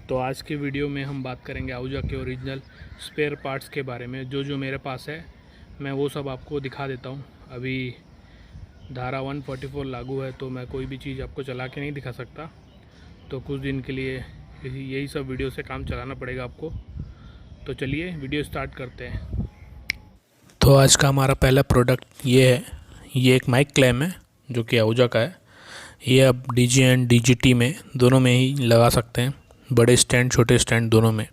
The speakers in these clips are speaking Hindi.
तो आज के वीडियो में हम बात करेंगे आहूजा के ओरिजिनल स्पेयर पार्ट्स के बारे में। जो मेरे पास है मैं वो सब आपको दिखा देता हूँ। अभी धारा 144 लागू है तो मैं कोई भी चीज़ आपको चला के नहीं दिखा सकता, तो कुछ दिन के लिए यही सब वीडियो से काम चलाना पड़ेगा आपको। तो चलिए वीडियो स्टार्ट करते हैं। तो आज का हमारा पहला प्रोडक्ट ये है। ये एक माइक क्लैम है जो कि आहूजा का है। ये आप DG एंड DGT में दोनों में ही लगा सकते हैं, बड़े स्टैंड छोटे स्टैंड दोनों में।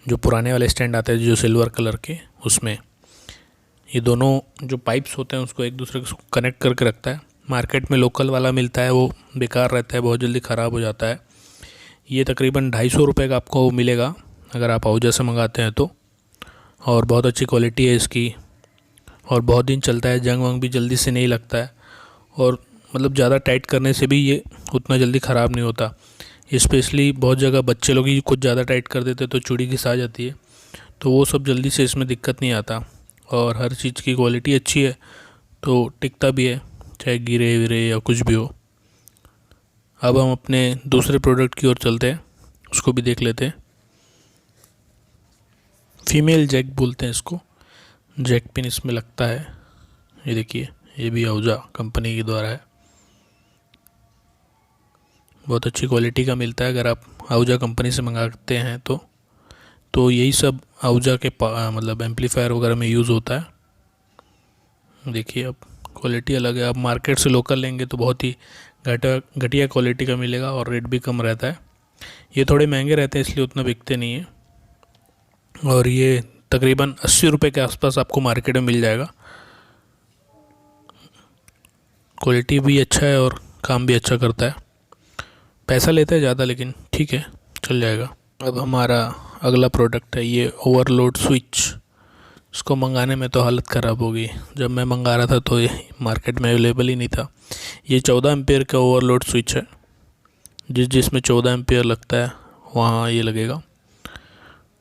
जो पुराने वाले स्टैंड आते हैं जो सिल्वर कलर के, उसमें ये दोनों जो पाइप्स होते हैं उसको एक दूसरे को कनेक्ट करके रखता है। मार्केट में लोकल वाला मिलता है, वो बेकार रहता है, बहुत जल्दी ख़राब हो जाता है। ये तकरीबन 250 रुपये का आपको मिलेगा अगर आप आहूजा से मंगाते हैं तो, और बहुत अच्छी क्वालिटी है इसकी और बहुत दिन चलता है। जंग वंग भी जल्दी से नहीं लगता है और मतलब ज़्यादा टाइट करने से भी ये उतना जल्दी ख़राब नहीं होता। स्पेशली बहुत जगह बच्चे लोग ही कुछ ज़्यादा टाइट कर देते तो चूड़ी घिसा जाती है, तो वो सब जल्दी से इसमें दिक्कत नहीं आता। और हर चीज़ की क्वालिटी अच्छी है तो टिकता भी है, चाहे गिरे विरे या कुछ भी हो। अब हम अपने दूसरे प्रोडक्ट की ओर चलते हैं, उसको भी देख लेते हैं। फीमेल जैक बोलते हैं इसको, जैक पिन इसमें लगता है। ये देखिए, ये भी आहूजा कंपनी के द्वारा है। बहुत अच्छी क्वालिटी का मिलता है अगर आप आहूजा कंपनी से मंगाते हैं तो यही सब आहूजा के मतलब एम्पलीफायर वगैरह में यूज़ होता है। देखिए, अब क्वालिटी अलग है। आप मार्केट से लोकल लेंगे तो बहुत ही घटिया क्वालिटी का मिलेगा और रेट भी कम रहता है। ये थोड़े महंगे रहते हैं इसलिए उतना बिकते नहीं है, और ये तकरीबन 80 रुपये के आसपास आपको मार्केट में मिल जाएगा। क्वालिटी भी अच्छा है और काम भी अच्छा करता है। पैसा लेता है ज़्यादा लेकिन ठीक है, चल जाएगा। अब हमारा अगला प्रोडक्ट है ये ओवरलोड स्विच। इसको मंगाने में तो हालत ख़राब हो गई। जब मैं मंगा रहा था तो ये मार्केट में अवेलेबल ही नहीं था। ये 14 एम्पेयर का ओवरलोड स्विच है। जिसमें 14 एम्पेयर लगता है वहाँ ये लगेगा,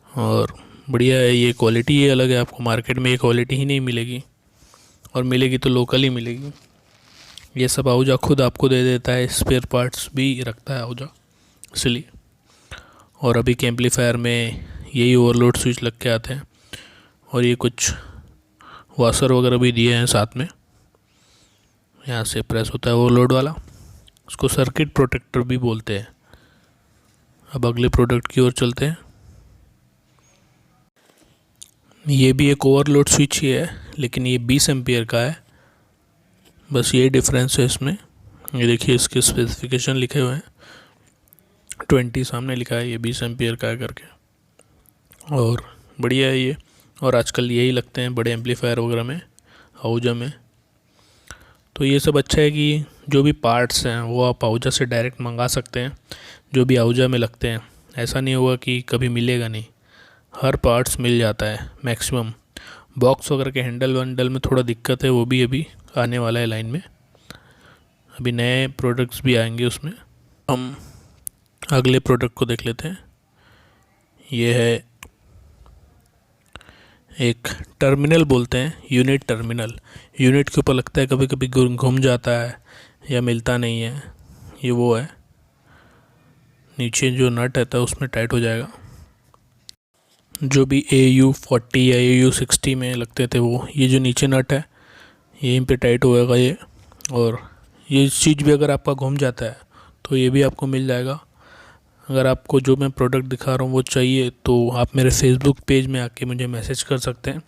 और बढ़िया है। ये क्वालिटी ये अलग है, आपको मार्केट में ये क्वालिटी ही नहीं मिलेगी, और मिलेगी तो लोकल ही मिलेगी। ये सब आहूजा खुद आपको दे देता है, स्पेयर पार्ट्स भी रखता है आहूजा इसलिए। और अभी के एम्पलीफायर में यही ओवरलोड स्विच लग के आते हैं, और ये कुछ वाशर वगैरह भी दिए हैं साथ में। यहाँ से प्रेस होता है ओवरलोड वाला, उसको सर्किट प्रोटेक्टर भी बोलते हैं। अब अगले प्रोडक्ट की ओर चलते हैं। ये भी एक ओवरलोड स्विच ही है लेकिन ये 20 एम्पियर का है, बस ये डिफरेंस है इसमें। ये देखिए, इसके स्पेसिफिकेशन लिखे हुए हैं, 20 सामने लिखा है, ये 20 एम्पियर का है करके, और बढ़िया है ये। और आजकल यही लगते हैं बड़े एम्पलीफायर वगैरह में, आहूजा में। तो ये सब अच्छा है कि जो भी पार्ट्स हैं वो आप आहूजा से डायरेक्ट मंगा सकते हैं, जो भी आहूजा में लगते हैं। ऐसा नहीं होगा कि कभी मिलेगा नहीं, हर पार्ट्स मिल जाता है मैक्सिमम। बॉक्स वगैरह के हैंडल वैंडल में थोड़ा दिक्कत है, वो भी अभी आने वाला है लाइन में। अभी नए प्रोडक्ट्स भी आएंगे उसमें। हम अगले प्रोडक्ट को देख लेते हैं। ये है एक टर्मिनल बोलते हैं, यूनिट टर्मिनल। यूनिट के ऊपर लगता है, कभी कभी घूम जाता है या मिलता नहीं है। ये वो है, नीचे जो नट रहता है उसमें टाइट हो जाएगा। जो भी AU40 या AU60 में लगते थे वो, ये जो नीचे नट है यहीं पे टाइट होएगा ये। और ये चीज़ भी अगर आपका घूम जाता है तो ये भी आपको मिल जाएगा। अगर आपको जो मैं प्रोडक्ट दिखा रहा हूँ वो चाहिए तो आप मेरे फेसबुक पेज में आके मुझे मैसेज कर सकते हैं।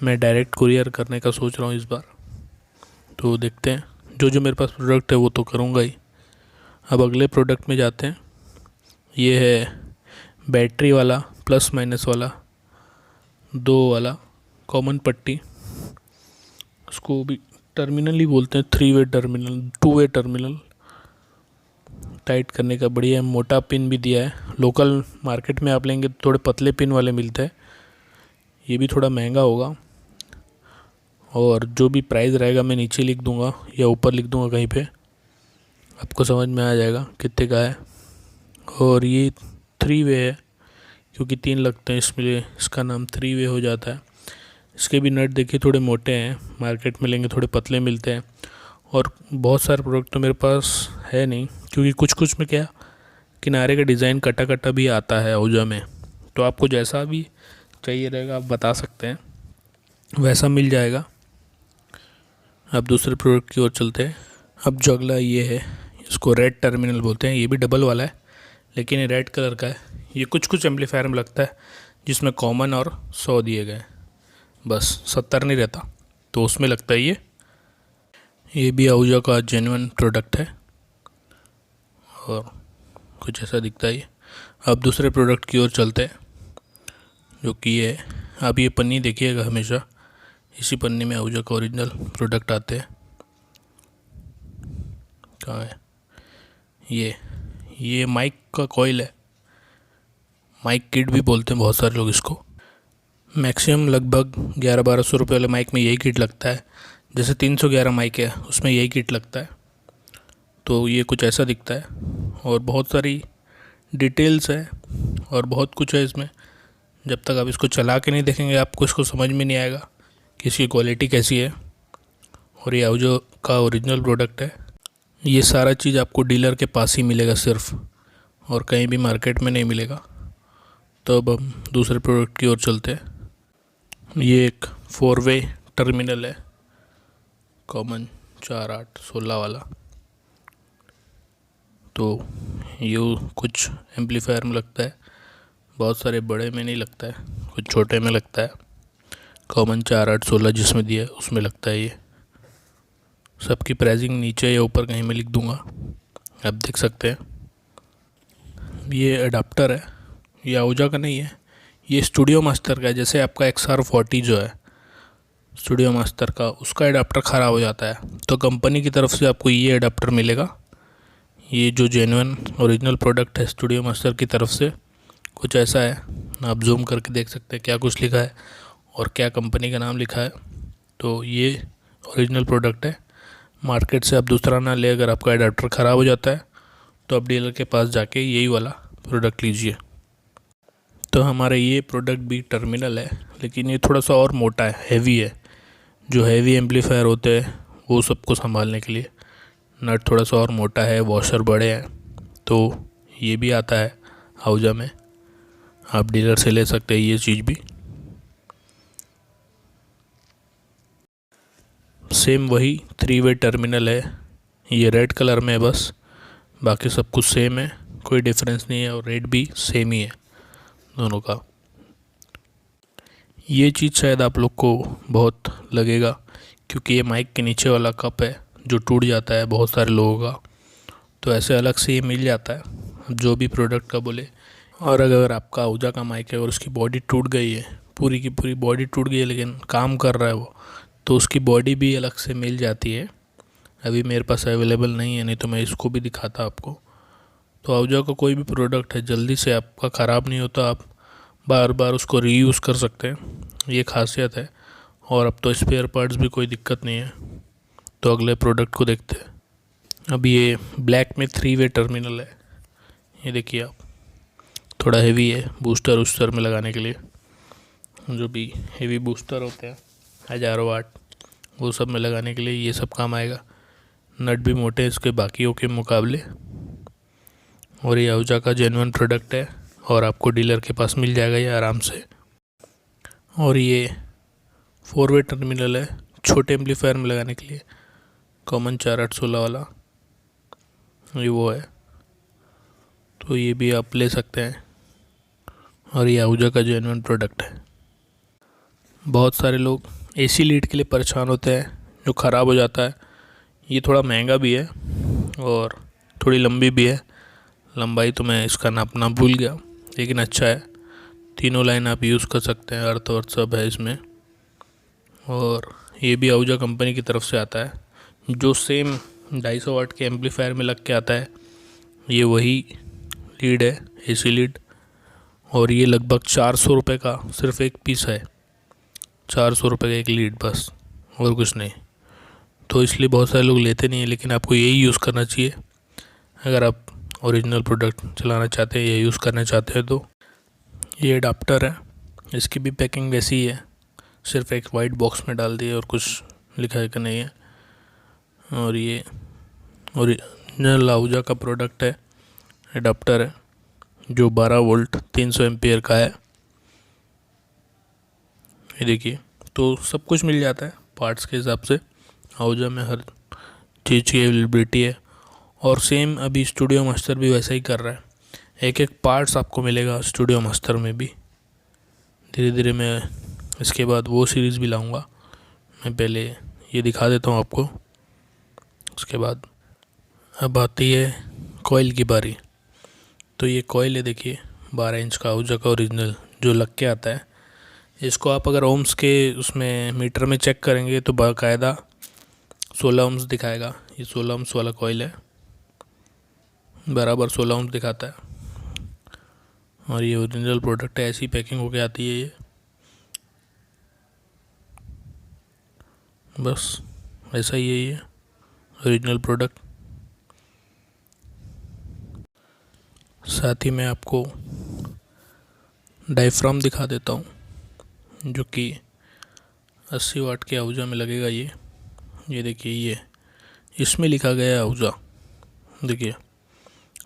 मैं डायरेक्ट कुरियर करने का सोच रहा हूँ इस बार, तो देखते हैं। जो मेरे पास प्रोडक्ट है वो तो करूँगा ही। अब अगले प्रोडक्ट में जाते हैं। ये है बैटरी वाला, प्लस माइनस वाला, 2 वाला कॉमन पट्टी। उसको भी टर्मिनल ही बोलते हैं, 3 वे टर्मिनल, 2 वे टर्मिनल। टाइट करने का बढ़िया मोटा पिन भी दिया है। लोकल मार्केट में आप लेंगे तो थोड़े पतले पिन वाले मिलते हैं, ये भी थोड़ा महंगा होगा। और जो भी प्राइस रहेगा मैं नीचे लिख दूंगा या ऊपर लिख दूंगा कहीं पे, आपको समझ में आ जाएगा कितने का है। और ये 3 वे है क्योंकि 3 लगते हैं इसलिए इसका नाम 3 वे हो जाता है। इसके भी नट देखिए थोड़े मोटे हैं, मार्केट में लेंगे थोड़े पतले मिलते हैं। और बहुत सारे प्रोडक्ट तो मेरे पास है नहीं, क्योंकि कुछ में क्या किनारे का डिज़ाइन कटा कटा भी आता है आहूजा में, तो आपको जैसा भी चाहिए रहेगा आप बता सकते हैं, वैसा मिल जाएगा। अब दूसरे प्रोडक्ट की ओर चलते हैं। अब जो अगला ये है, इसको रेड टर्मिनल बोलते हैं। ये भी डबल वाला है लेकिन ये रेड कलर का है। ये कुछ कुछ एम्पलीफायर में लगता है जिसमें कॉमन और 100 दिए गए, बस 70 नहीं रहता, तो उसमें लगता है ये भी आहूजा का जेन्युइन प्रोडक्ट है और कुछ ऐसा दिखता है ये। अब दूसरे प्रोडक्ट की ओर चलते हैं जो कि ये है। आप ये पन्नी देखिएगा, हमेशा इसी पन्नी में आहूजा का ओरिजिनल प्रोडक्ट आते हैं। कहाँ है ये माइक का कॉइल है, माइक किट भी बोलते हैं बहुत सारे लोग इसको। मैक्सिमम लगभग 1100-1200 रुपये वाले माइक में यही किट लगता है। जैसे 311 माइक है उसमें यही किट लगता है। तो ये कुछ ऐसा दिखता है और बहुत सारी डिटेल्स है और बहुत कुछ है इसमें। जब तक आप इसको चला के नहीं देखेंगे आपको इसको समझ में नहीं आएगा कि इसकी क्वालिटी कैसी है। और ये आहूजा का ओरिजिनल प्रोडक्ट है। ये सारा चीज़ आपको डीलर के पास ही मिलेगा सिर्फ, और कहीं भी मार्केट में नहीं मिलेगा। तो अब हम दूसरे प्रोडक्ट की ओर चलते हैं। ये एक 4 वे टर्मिनल है, कॉमन 4-8-16 वाला। तो ये कुछ एम्पलीफायर में लगता है, बहुत सारे बड़े में नहीं लगता है, कुछ छोटे में लगता है। कॉमन 4-8-16 जिसमें दिया है उसमें लगता है ये। सबकी प्राइसिंग नीचे या ऊपर कहीं मैं लिख दूंगा, आप देख सकते हैं। ये अडाप्टर है, ये आहूजा का नहीं है, ये स्टूडियो मास्टर का है। जैसे आपका XR40 जो है स्टूडियो मास्टर का, उसका अडाप्टर ख़राब हो जाता है तो कंपनी की तरफ से आपको ये अडाप्टर मिलेगा। ये जो जेन्युइन ओरिजिनल प्रोडक्ट है स्टूडियो मास्टर की तरफ से, कुछ ऐसा है। आप जूम करके देख सकते हैं क्या कुछ लिखा है और क्या कंपनी का नाम लिखा है। तो ये ओरिजिनल प्रोडक्ट है। मार्केट से आप दूसरा ना ले, अगर आपका अडाप्टर ख़राब हो जाता है तो आप डीलर के पास जाके यही वाला प्रोडक्ट लीजिए। तो हमारा ये प्रोडक्ट भी टर्मिनल है लेकिन ये थोड़ा सा और मोटा है, हैवी है। जो हैवी एम्पलीफायर होते हैं वो सबको संभालने के लिए नट थोड़ा सा और मोटा है, वॉशर बड़े हैं। तो ये भी आता है आहूजा में, आप डीलर से ले सकते हैं ये चीज़ भी। सेम वही 3 वे टर्मिनल है, ये रेड कलर में है बस, बाकी सब कुछ सेम है, कोई डिफरेंस नहीं है। और रेट भी सेम ही है दोनों का। ये चीज़ शायद आप लोग को बहुत लगेगा क्योंकि ये माइक के नीचे वाला कप है जो टूट जाता है बहुत सारे लोगों का, तो ऐसे अलग से ये मिल जाता है जो भी प्रोडक्ट का बोले। और अगर आपका आहूजा का माइक है और उसकी बॉडी टूट गई है, पूरी की पूरी बॉडी टूट गई है लेकिन काम कर रहा है वो, तो उसकी बॉडी भी अलग से मिल जाती है। अभी मेरे पास अवेलेबल नहीं है, नहीं तो मैं इसको भी दिखाता आपको। तो आहूजा का कोई भी प्रोडक्ट है जल्दी से आपका ख़राब नहीं होता, आप बार बार उसको रीयूज़ कर सकते हैं, ये खासियत है। और अब तो स्पेयर पार्ट्स भी कोई दिक्कत नहीं है। तो अगले प्रोडक्ट को देखते हैं। अब ये ब्लैक में 3 वे टर्मिनल है, ये देखिए आप, थोड़ा हेवी है बूस्टर वूस्टर में लगाने के लिए। जो भी हेवी बूस्टर होते हैं 1000 वाट, वो सब में लगाने के लिए ये सब काम आएगा। नट भी मोटे इसके बाकियों के मुकाबले। और ये आहूजा का जेन्युइन प्रोडक्ट है और आपको डीलर के पास मिल जाएगा ये आराम से। और ये 4 वे टर्मिनल है छोटे एम्पलीफायर में लगाने के लिए, कॉमन 4-8-16 वाला, ये वो है। तो ये भी आप ले सकते हैं और ये आहूजा का जेन्युइन प्रोडक्ट है। बहुत सारे लोग AC लीड के लिए परेशान होते हैं जो ख़राब हो जाता है। ये थोड़ा महंगा भी है और थोड़ी लंबी भी है, लंबाई तो मैं इसका नापना भूल गया, लेकिन अच्छा है। तीनों लाइन आप यूज़ कर सकते हैं, अर्थ वर्थ सब है इसमें। और ये भी आहूजा कंपनी की तरफ से आता है, जो सेम 250 वाट के एम्पलीफायर में लग के आता है। ये वही लीड है, AC लीड। और ये लगभग 400 रुपये का सिर्फ एक पीस है, 400 रुपये का एक लीड बस, और कुछ नहीं। तो इसलिए बहुत सारे लोग लेते नहीं हैं, लेकिन आपको यही यूज़ करना चाहिए अगर आप ओरिजिनल प्रोडक्ट चलाना चाहते हैं या यूज़ करना चाहते हैं। तो ये अडाप्टर है, इसकी भी पैकिंग वैसी ही है, सिर्फ एक वाइट बॉक्स में डाल दिए और कुछ लिखा है कि नहीं है। और ये ओरिजिनल आहूजा का प्रोडक्ट है, एडाप्टर है जो 12 वोल्ट 300 एम्पियर का है। ये देखिए, तो सब कुछ मिल जाता है पार्ट्स के हिसाब से। आहूजा में हर चीज़ की अवेलेबिलिटी है। और सेम अभी स्टूडियो मास्टर भी वैसा ही कर रहा है, एक एक पार्ट्स आपको मिलेगा स्टूडियो मास्टर में भी। धीरे धीरे मैं इसके बाद वो सीरीज़ भी लाऊंगा। मैं पहले ये दिखा देता हूँ आपको, उसके बाद अब आती है कॉइल की बारी। तो ये कॉइल है, देखिए 12 इंच का आहूजा का ओरिजिनल जो लग के आता है। इसको आप अगर ओम्स के उसमें मीटर में चेक करेंगे तो बाकायदा 16 ओम्स दिखाएगा। ये 16 ओम्स वाला कॉइल है, बराबर 16 ओम्स दिखाता है। और ये ओरिजिनल प्रोडक्ट है, ऐसी पैकिंग होके आती है ये, बस ऐसा ही है ये ओरिजिनल प्रोडक्ट। साथ ही मैं आपको डायफ्राम दिखा देता हूँ जो कि 80 वाट के आहूजा में लगेगा। ये देखिए, ये इसमें लिखा गया है आहूजा, देखिए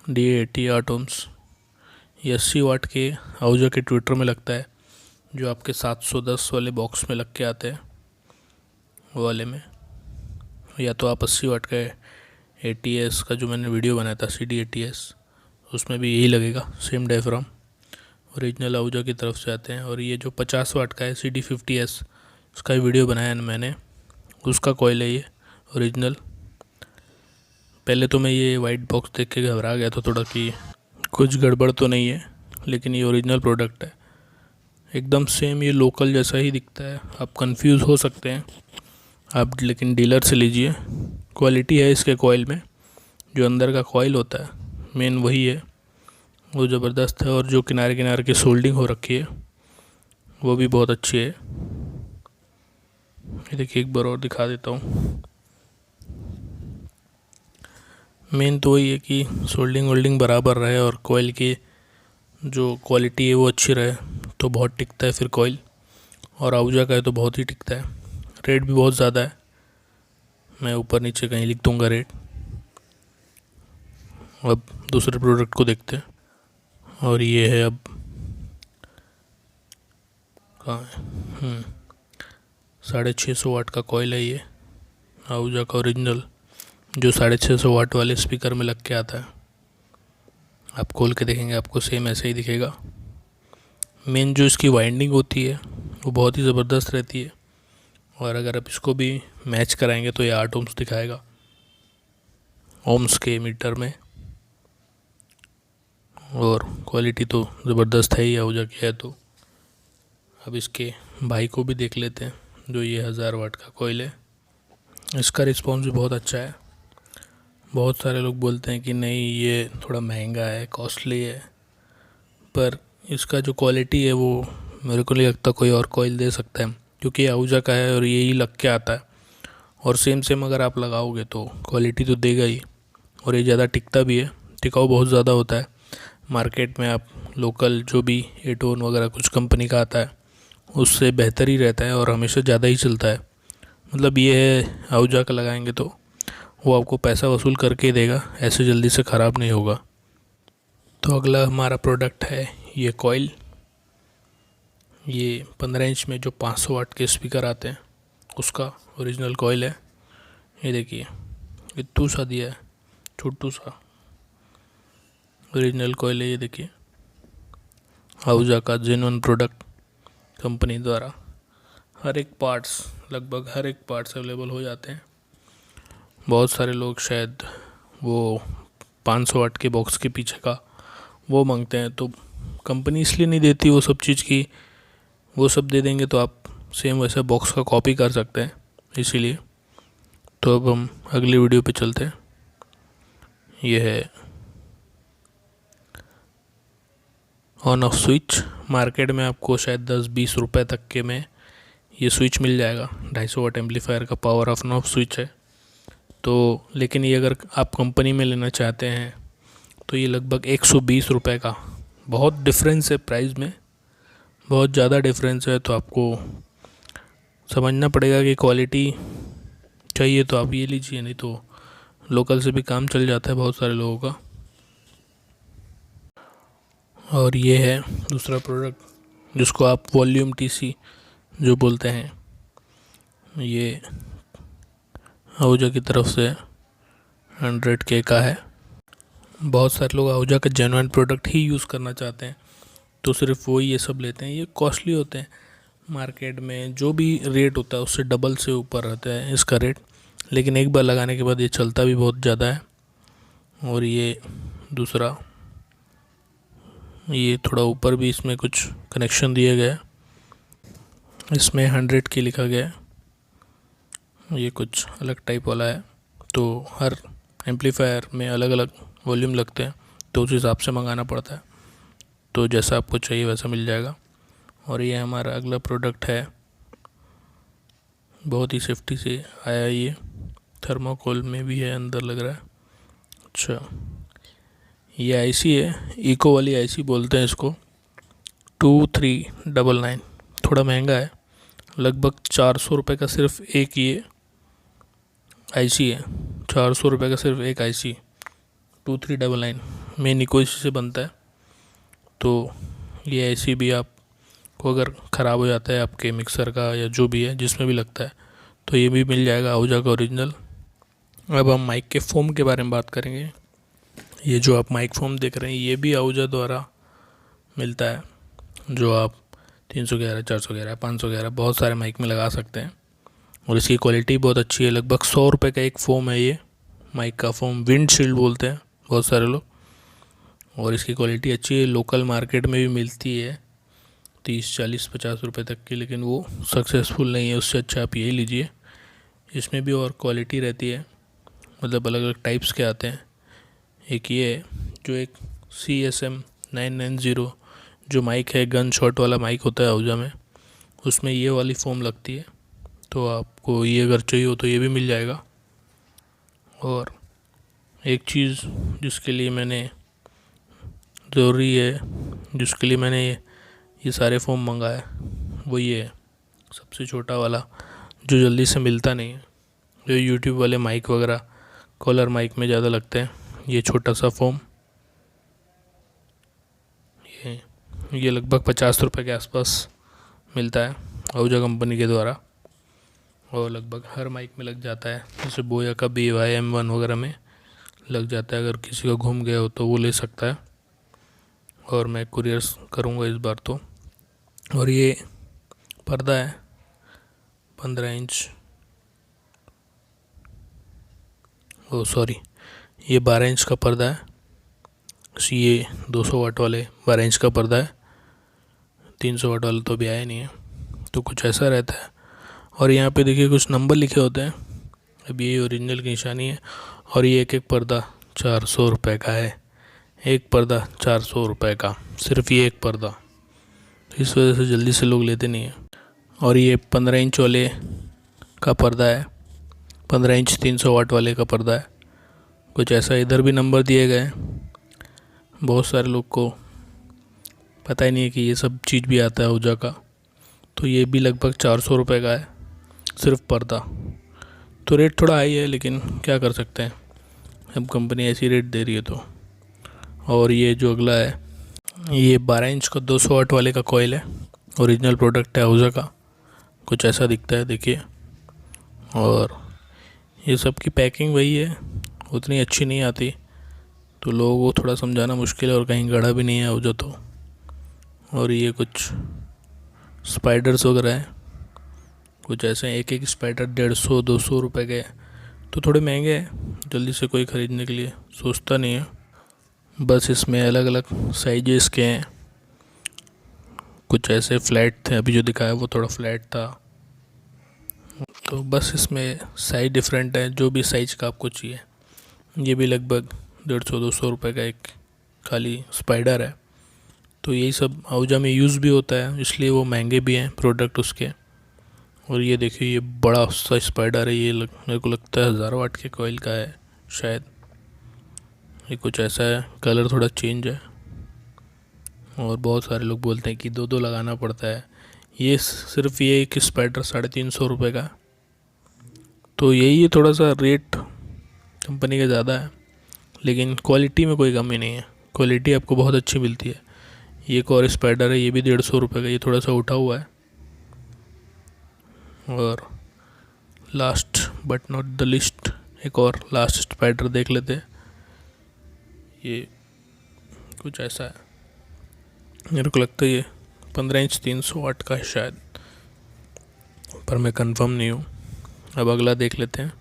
D80 8 ओम्स। ये 80 वाट के आहूजा के ट्विटर में लगता है, जो आपके 710 वाले बॉक्स में लग के आते हैं वो वाले में। या तो आप 80 वाट का ATS का जो मैंने वीडियो बनाया था CD-ATS, उसमें भी यही लगेगा, सेम डायफ्राम ओरिजिनल आहूजा की तरफ से आते हैं। और ये जो 50 वाट का है CD50S, उसका वीडियो बनाया है मैंने, उसका कॉइल है ये ओरिजिनल। पहले तो मैं ये वाइट बॉक्स देख के घबरा गया था थोड़ा कि कुछ गड़बड़ तो नहीं है, लेकिन ये ओरिजिनल प्रोडक्ट है, एकदम सेम ये लोकल जैसा ही दिखता है। आप कंफ्यूज हो सकते हैं आप, लेकिन डीलर से लीजिए। क्वालिटी है इसके कॉइल में, जो अंदर का कॉइल होता है मेन वही है, वो ज़बरदस्त है। और जो किनारे किनारे की सोल्डिंग हो रखी है वो भी बहुत अच्छी है। ये देखिए, एक बार और दिखा देता हूँ। मेन तो वही है कि सोल्डिंग वोल्डिंग बराबर रहे और कॉइल की जो क्वालिटी है वो अच्छी रहे, तो बहुत टिकता है फिर कॉइल। और आहूजा का है तो बहुत ही टिकता है। रेट भी बहुत ज़्यादा है, मैं ऊपर नीचे कहीं लिख दूँगा रेट। अब दूसरे प्रोडक्ट को देखते हैं। और ये है, अब कहाँ है, 650 वाट का कॉइल है ये आहूजा का ओरिजिनल, जो 650 वाट वाले स्पीकर में लग के आता है। आप खोल के देखेंगे आपको सेम ऐसे ही दिखेगा। मेन जो इसकी वाइंडिंग होती है वो बहुत ही ज़बरदस्त रहती है। और अगर आप इसको भी मैच कराएंगे तो ये 8 ओम्स दिखाएगा ओम्स के मीटर में। और क्वालिटी तो ज़बरदस्त है ही आहूजा की है। तो अब इसके भाई को भी देख लेते हैं, जो ये 1000 वाट का कॉइल है। इसका रिस्पॉन्स भी बहुत अच्छा है। बहुत सारे लोग बोलते हैं कि नहीं ये थोड़ा महंगा है, कॉस्टली है, पर इसका जो क्वालिटी है वो मेरे को नहीं लगता कोई और कॉइल दे सकता है, क्योंकि ये आहूजा का है और यही लग के आता है। और सेम अगर आप लगाओगे तो क्वालिटी तो देगा ही, और ये ज़्यादा टिकता भी है, टिकाऊ बहुत ज़्यादा होता है। मार्केट में आप लोकल जो भी एटोन वगैरह कुछ कंपनी का आता है उससे बेहतर ही रहता है और हमेशा ज़्यादा ही चलता है। मतलब ये है, आहूजा का लगाएंगे तो वो आपको पैसा वसूल करके देगा, ऐसे जल्दी से ख़राब नहीं होगा। तो अगला हमारा प्रोडक्ट है ये कॉइल। ये 15 इंच में जो 500 वाट के स्पीकर आते हैं उसका ओरिजिनल कॉइल है। ये देखिए, इतू सा दिया है, छोटू सा ओरिजिनल कॉइल है। ये देखिए, आहूजा का जेन्युइन प्रोडक्ट कंपनी द्वारा। हर एक पार्ट्स, लगभग हर एक पार्ट्स अवेलेबल हो जाते हैं। बहुत सारे लोग शायद वो 500 वाट के बॉक्स के पीछे का वो मांगते हैं, तो कंपनी इसलिए नहीं देती वो सब चीज़ की, वो सब दे देंगे तो आप सेम वैसे बॉक्स का कॉपी कर सकते हैं, इसीलिए। तो अब हम अगली वीडियो पे चलते हैं। ये है ऑन ऑफ स्विच। मार्केट में आपको शायद 10-20 रुपए तक के में ये स्विच मिल जाएगा। 250 वाट एम्पलीफायर का पावर ऑफ ऑफ स्विच है। तो लेकिन ये अगर आप कंपनी में लेना चाहते हैं तो ये लगभग 120 रुपए का, बहुत डिफरेंस है प्राइस में, बहुत ज़्यादा डिफरेंस है। तो आपको समझना पड़ेगा कि क्वालिटी चाहिए तो आप ये लीजिए, नहीं तो लोकल से भी काम चल जाता है बहुत सारे लोगों का। और ये है दूसरा प्रोडक्ट जिसको आप वॉल्यूम टीसी जो बोलते हैं। ये आहूजा की तरफ से 100K का है। बहुत सारे लोग आहूजा का जेन्युइन प्रोडक्ट ही यूज़ करना चाहते हैं, तो सिर्फ वो ही ये सब लेते हैं। ये कॉस्टली होते हैं, मार्केट में जो भी रेट होता है उससे डबल से ऊपर रहता है इसका रेट, लेकिन एक बार लगाने के बाद ये चलता भी बहुत ज़्यादा है। और ये दूसरा, ये थोड़ा ऊपर भी इसमें कुछ कनेक्शन दिया गया है, इसमें 100K लिखा गया है। ये कुछ अलग टाइप वाला है, तो हर एम्पलीफायर में अलग अलग वॉल्यूम लगते हैं, तो उस हिसाब से मंगाना पड़ता है। तो जैसा आपको चाहिए वैसा मिल जाएगा। और ये हमारा अगला प्रोडक्ट है, बहुत ही सेफ्टी से आया, ये थर्माकोल में भी है, अंदर लग रहा है। अच्छा, ये आईसी है, इको वाली आईसी बोलते हैं इसको, 2399। थोड़ा महंगा है, लगभग 400 रुपये का सिर्फ एक ये आईसी है। 400 रुपये का सिर्फ एक आईसी, 2399। मेन इको इसी से बनता है। तो ये आईसी भी आपको अगर ख़राब हो जाता है आपके मिक्सर का या जो भी है जिसमें भी लगता है, तो ये भी मिल जाएगा आहूजा का ओरिजिनल। अब हम माइक के फोम के बारे में बात करेंगे। ये जो आप माइक फोम देख रहे हैं ये भी आहूजा द्वारा मिलता है, जो आप 311, 411, 511 बहुत सारे माइक में लगा सकते हैं। और इसकी क्वालिटी बहुत अच्छी है। लगभग 100 रुपये का एक फ़ोम है ये माइक का फ़ोम, विंड शील्ड बोलते हैं बहुत सारे लोग। और इसकी क्वालिटी अच्छी है, लोकल मार्केट में भी मिलती है 30, 40, 50 रुपये तक की, लेकिन वो सक्सेसफुल नहीं है। उससे अच्छा आप यही लीजिए। इसमें भी और क्वालिटी रहती है, मतलब अलग अलग टाइप्स के आते हैं। एक ये है जो एक CSM 990 जो माइक है, गन शॉट वाला माइक होता है आहूजा में, उसमें ये वाली फ़ोम लगती है। तो आपको ये अगर चाहिए हो तो ये भी मिल जाएगा। और एक चीज़ जिसके लिए मैंने ज़रूरी है, जिसके लिए मैंने ये सारे फ़ोम मंगाए, वो ये है सबसे छोटा वाला, जो जल्दी से मिलता नहीं है, जो यूट्यूब वाले माइक वगैरह कॉलर माइक में ज़्यादा लगते हैं। ये छोटा सा फ़ोम ये लगभग 50 रुपये के आसपास मिलता है आहूजा कंपनी के द्वारा, और लगभग हर माइक में लग जाता है। जैसे बोया का BY-M1 वगैरह में लग जाता है, अगर किसी का घूम गया हो तो वो ले सकता है। और मैं कुरियर करूँगा इस बार तो। और ये पर्दा है 15 इंच, सॉरी, ये 12 इंच का पर्दा है। ये 200 वाट वाले 12 इंच का पर्दा है, 300 वाट वाला तो अभी आया नहीं है। तो कुछ ऐसा रहता है। और यहाँ पे देखिए कुछ नंबर लिखे होते हैं, अब ये ओरिजिनल की निशानी है। और ये एक एक पर्दा 400 रुपये का है, एक पर्दा 400 रुपये का, सिर्फ ये एक पर्दा। तो इस वजह से जल्दी से लोग लेते नहीं हैं। और ये 15 इंच वाले का पर्दा है, 15 इंच 300 वाट वाले का पर्दा है। कुछ ऐसा, इधर भी नंबर दिए गए हैं। बहुत सारे लोग को पता ही नहीं है कि ये सब चीज़ भी आता है आहूजा का। तो ये भी लगभग 400 रुपये का है, सिर्फ पर्दा। तो रेट थोड़ा हाई है, लेकिन क्या कर सकते हैं, अब कंपनी ऐसी रेट दे रही है तो। और ये जो अगला है, ये 12 इंच का 200 वाट वाले का कॉइल है, ओरिजिनल प्रोडक्ट है आहूजा का। कुछ ऐसा दिखता है, देखिए। और ये सब की पैकिंग वही है, उतनी अच्छी नहीं आती, तो लोगों को थोड़ा समझाना मुश्किल है, और कहीं गढ़ा भी नहीं है आहूजा तो। और ये कुछ स्पाइडर्स वगैरह हैं, कुछ ऐसे एक एक स्पाइडर 150, 200 रुपये के, तो थोड़े महंगे हैं, जल्दी से कोई ख़रीदने के लिए सोचता नहीं है। बस इसमें अलग अलग साइजेस के हैं, कुछ ऐसे फ्लैट थे, अभी जो दिखाया वो थोड़ा फ्लैट था। तो बस इसमें साइज डिफरेंट है, जो भी साइज़ का आपको चाहिए। ये भी लगभग 150-200 रुपये का एक खाली स्पाइडर है। तो यही सब आहूजा में यूज़ भी होता है, इसलिए वो महंगे भी हैं प्रोडक्ट उसके। और ये देखिए, ये बड़ा सा स्पाइडर है, ये मेरे को लगता है 1000 वाट के कॉइल का है शायद। ये कुछ ऐसा है, कलर थोड़ा चेंज है। और बहुत सारे लोग बोलते हैं कि दो दो लगाना पड़ता है। ये सिर्फ ये एक स्पाइडर 350 रुपये का। तो यही है, थोड़ा सा रेट कंपनी का ज़्यादा है, लेकिन क्वालिटी में कोई कमी नहीं है। क्वालिटी आपको बहुत अच्छी मिलती है। ये एक और स्पाइडर है, ये भी 150 रुपये का, ये थोड़ा सा उठा हुआ है। और last but not the list एक और लास्ट स्पाइडर देख लेते हैं। ये कुछ ऐसा है, मेरे को लगता है ये 15 इंच 300 वाट का है शायद, पर मैं कंफर्म नहीं हूँ। अब अगला देख लेते हैं।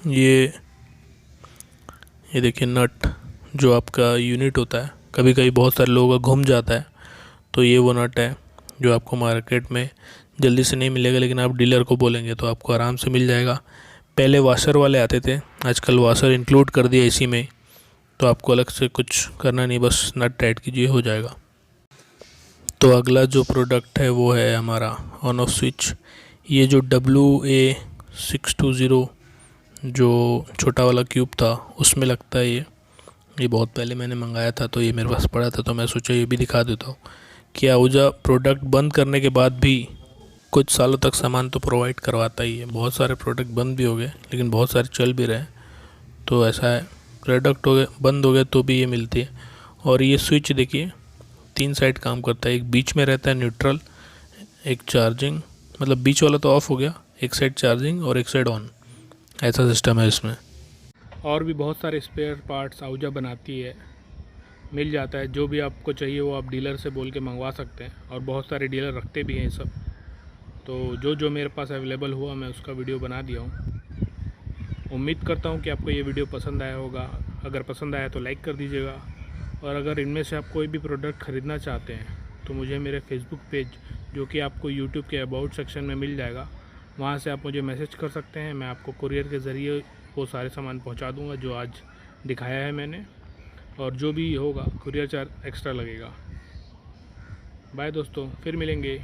ये देखिए नट, जो आपका यूनिट होता है, कभी कभी बहुत सारे लोगों का घूम जाता है, तो ये वो नट है जो आपको मार्केट में जल्दी से नहीं मिलेगा, लेकिन आप डीलर को बोलेंगे तो आपको आराम से मिल जाएगा। पहले वाशर वाले आते थे, आजकल वाशर इंक्लूड कर दिया इसी में, तो आपको अलग से कुछ करना नहीं, बस नट टाइट कीजिए हो जाएगा। तो अगला जो प्रोडक्ट है वो है हमारा ऑन ऑफ स्विच। ये जो WA620 जो छोटा वाला क्यूब था उसमें लगता है ये बहुत पहले मैंने मंगाया था, तो ये मेरे पास पड़ा था, तो मैं सोचा ये भी दिखा देता हूँ कि आहूजा प्रोडक्ट बंद करने के बाद भी कुछ सालों तक सामान तो प्रोवाइड करवाता ही है। बहुत सारे प्रोडक्ट बंद भी हो गए, लेकिन बहुत सारे चल भी रहे, तो ऐसा है, प्रोडक्ट हो गए बंद हो गए तो भी ये मिलती है। और ये स्विच देखिए 3 साइड काम करता है, एक बीच में रहता है न्यूट्रल, एक चार्जिंग, मतलब बीच वाला तो ऑफ हो गया, एक साइड चार्जिंग और एक साइड ऑन, ऐसा सिस्टम है इसमें। और भी बहुत सारे स्पेयर पार्ट्स आहूजा बनाती है, मिल जाता है, जो भी आपको चाहिए वो आप डीलर से बोल के मंगवा सकते हैं, और बहुत सारे डीलर रखते भी हैं ये सब। तो जो मेरे पास अवेलेबल हुआ मैं उसका वीडियो बना दिया हूँ। उम्मीद करता हूँ कि आपको ये वीडियो पसंद आया होगा। अगर पसंद आया तो लाइक कर दीजिएगा, और अगर इनमें से आप कोई भी प्रोडक्ट ख़रीदना चाहते हैं तो मुझे मेरे फेसबुक पेज, जो कि आपको यूट्यूब के अबाउट सेक्शन में मिल जाएगा, वहाँ से आप मुझे मैसेज कर सकते हैं। मैं आपको कुरियर के ज़रिए वो सारे सामान पहुँचा दूँगा जो आज दिखाया है मैंने, और जो भी होगा कुरियर चार्ज एक्स्ट्रा लगेगा। बाय दोस्तों, फिर मिलेंगे।